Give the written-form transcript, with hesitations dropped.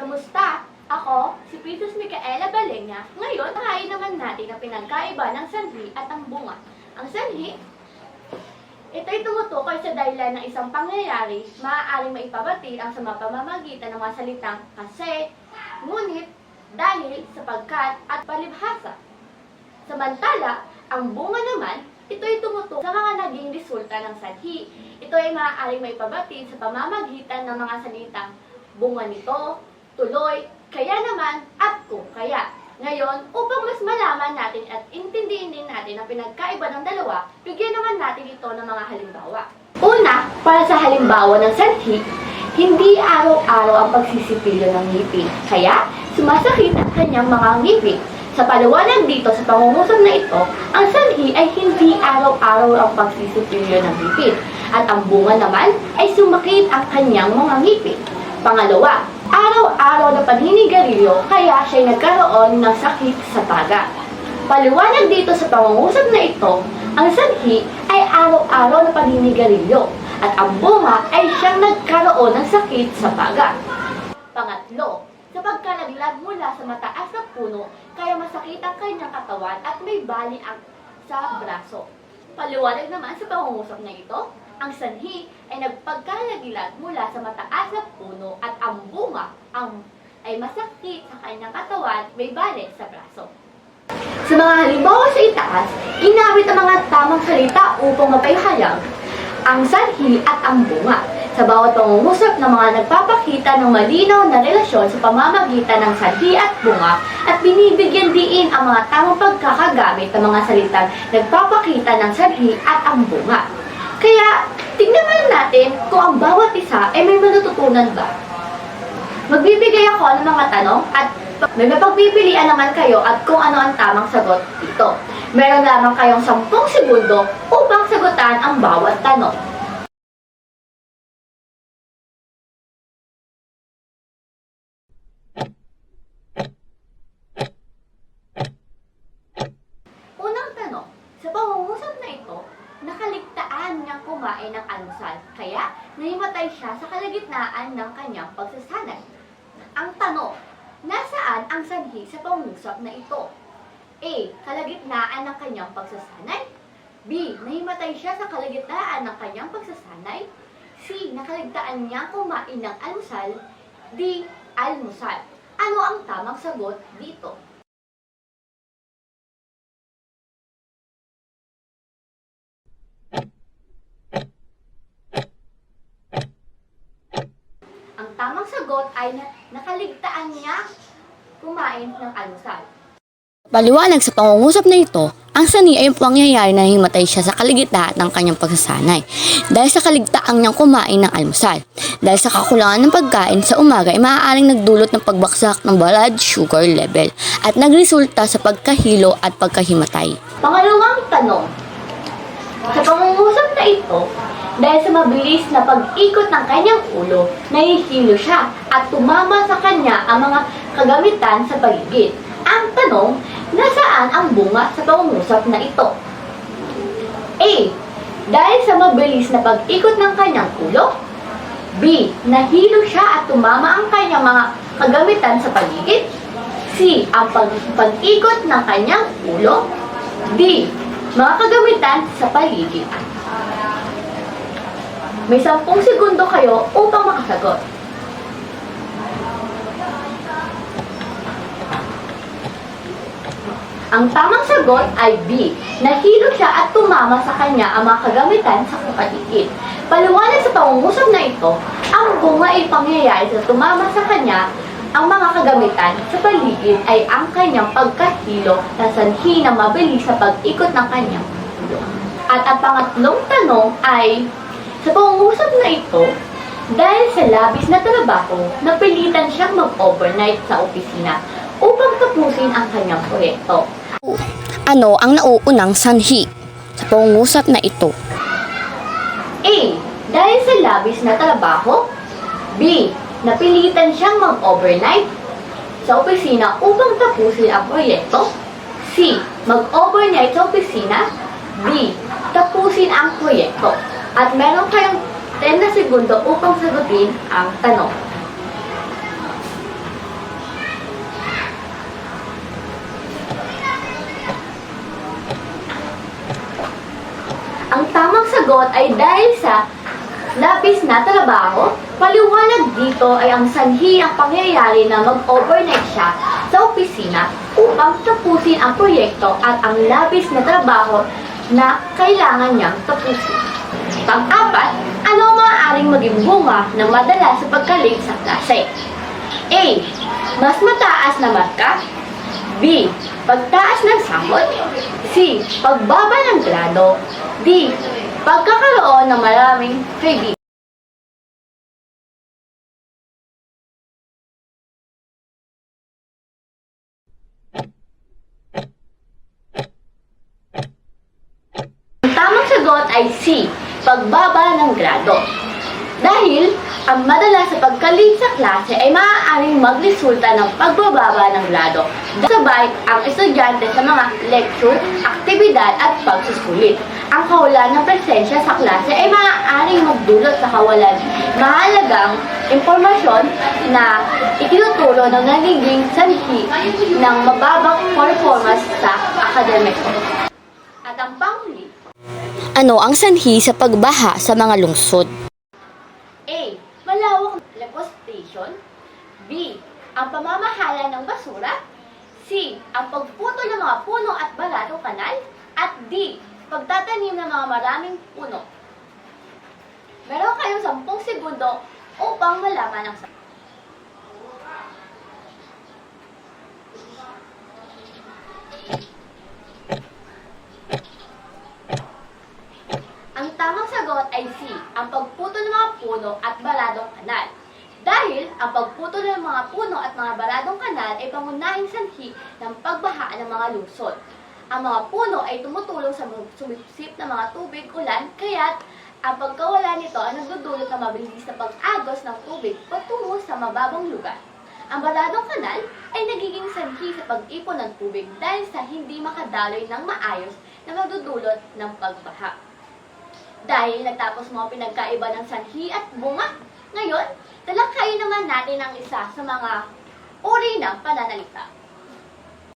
Kumusta? Ako, si Princess Micaela Balenya. Ngayon, hahain naman natin ang pinagkaiba ng sanhi at ang bunga. Ang sanhi, ito'y tumutukoy sa dahilan ng isang pangyayari, maaaring maipabati ang sa pamamagitan ng mga salitang kasi, ngunit, dahil, sapagkat, at palibhasa. Samantala, ang bunga naman, ito'y tumutukoy sa mga naging resulta ng sanhi. Ito ay maaaring maipabati sa pamamagitan ng mga salitang bunga nito, tuloy, kaya naman, at kung kaya. Ngayon, upang mas malaman natin at intindihin din natin ang pinagkaiba ng dalawa, bigyan naman natin ito ng mga halimbawa. Una, para sa halimbawa ng sanhi, hindi araw-araw ang pagsisipilyo ng ngipin, kaya sumasakit ang kanyang mga ngipin. Sa paliwanag dito sa pangungusap na ito, ang sanhi ay hindi araw-araw ang pagsisipilyo ng ngipin, at ang bunga naman ay sumakit ang kanyang mga ngipin. Pangalawa, araw-araw na paninigarilyo kaya siya'y nagkaroon ng sakit sa baga. Paliwanag dito sa pangungusap na ito, ang sanhi ay araw-araw na paninigarilyo at ang bunga ay siyang nagkaroon ng sakit sa baga. Pangatlo, sa pagkalaglag mula sa mataas na puno kaya masakit ang kanyang katawan at may bali sa braso. Paliwanag naman sa pangungusap na ito, ang sanhi ay nagpagkalaglag mula sa mataas na puno at ang bunga ay masakit sa kanyang katawan, may bali sa braso. Sa mga halimbawa sa itaas, ginamit ang mga tamang salita upang mapayahayag ang sanhi at ang bunga. Sa bawat pangungusap ng mga nagpapakita ng malinaw na relasyon sa pamamagitan ng sanhi at bunga at binibigyan diin ang mga tamang pagkakagamit ng mga salitang nagpapakita ng sanhi at ang bunga. Kaya, tingnan natin kung ang bawat isa ay may matututunan ba. Magbibigay ako ng mga tanong at may mapagpipilian naman kayo at kung ano ang tamang sagot dito. Meron lamang kayong 10 segundo upang sagutan ang bawat tanong. Unang tanong, sa pangungusap na ito, nakaligtaan niyang kumain ng almusal, kaya nahimatay siya sa kalagitnaan ng kanyang pagsasanay. Ang tanong, nasaan ang sanhi sa pangungusap na ito? A. Kalagitnaan ng kanyang pagsasanay. B. Nahimatay siya sa kalagitnaan ng kanyang pagsasanay. C. Nakaligtaan niyang kumain ng almusal. D. Almusal. Ano ang tamang sagot dito? Ang tamang sagot ay nakaligtaan niya kumain ng almusal. Paliwanag sa pangungusap na ito, ang sanhi ay pangyayari na himatay siya sa kalagitnaan ng kanyang pagsasanay dahil sa kaligtaan niyang kumain ng almusal. Dahil sa kakulangan ng pagkain sa umaga ay maaaring nagdulot ng pagbaksak ng blood sugar level at nagresulta sa pagkahilo at pagkahimatay. Pangalawang tanong, sa pangungusap na ito, dahil sa mabilis na pag-ikot ng kanyang ulo, nahihilo siya at tumama sa kanya ang mga kagamitan sa paligid. Ang tanong, nasaan ang bunga sa pangungusap na ito? A. Dahil sa mabilis na pag-ikot ng kanyang ulo. B. Nahilo siya at tumama ang kanyang mga kagamitan sa paligid. C. Ang pag-ikot ng kanyang ulo. D. Mga kagamitan sa paligid. May 10 segundo kayo upang makasagot. Ang tamang sagot ay B. Nahilo siya at tumama sa kanya ang mga kagamitan sa paligid. Paliwanag sa pangungusap na ito, ang bunga ay pangyayari sa tumama sa kanya ang mga kagamitan sa paligid ay ang kanyang pagkahilo na sanhi na mabilis sa pag-ikot ng kanyang ulo. At ang pangatlong tanong ay, sa pangungusap na ito, dahil sa labis na trabaho, napilitan siyang mag-overnight sa opisina upang tapusin ang kanyang proyekto. Ano ang nauunang sanhi sa pangungusap na ito? A. Dahil sa labis na trabaho. B. Napilitan siyang mag-overnight sa opisina upang tapusin ang proyekto. C. Mag-overnight sa opisina. D. Tapusin ang proyekto. At meron kayong 10 na segundo upang sagutin ang tanong. sagot ay dahil sa labis na trabaho. Paliwanag dito ay ang sanhi ang pangyayari na mag-overnight siya sa opisina upang tapusin ang proyekto at ang labis na trabaho na kailangan niyang tapusin. Pang-apat, ano ang maaaring maging bunga ng madalas sa pagka-late sa klase? A. Mas mataas na marka. B. Pagtaas ng sahod. C. Pagbaba ng grado. D. Pagkakaroon ng maraming kaibigan. Ang tamang sagot ay C. Pagbaba ng grado. Dahil ang madalas sa pagkalit sa klase ay maaaring magresulta ng pagbababa ng grado. Sabay ang estudyante sa mga lecture, aktibidad at pagsusulit. Ang kawalan ng presensya sa klase ay maaaring magdulot sa kawalan mahalagang impormasyon na itinuturo ng nagiging sanhi ng mababang performance sa akademiko. At ang panghuli, Ano ang sanhi sa pagbaha sa mga lungsod? A. Malawak na deforestation. B. Ang pamamahala ng basura. C. Ang pagputol ng mga puno at baratong kanal. At D. Pagtatanim ng mga maraming puno. Meron kayong 10 segundo upang malaman ang sagot. Ang tamang sagot ay C, ang pagputol ng mga puno at baladong kanal. Dahil ang pagputol ng mga puno at mga baladong kanal ay pangunahing sanhi ng pagbaha ng mga lungsod. Ang mga puno ay tumutulong sa sumipsip ng mga tubig ulan, kaya't ang pagkawala nito ay nagdudulot ng mabilis na pag-agos ng tubig patungo sa mababang lugar. Ang baladong kanal ay nagiging sanhi sa pag-ipon ng tubig dahil sa hindi makadaloy ng maayos na magdudulot ng pagbaha. Dahil nagtapos mo ang pinagkaiba ng sanhi at bunga, ngayon, talakayin naman natin ang isa sa mga uri ng pananalita.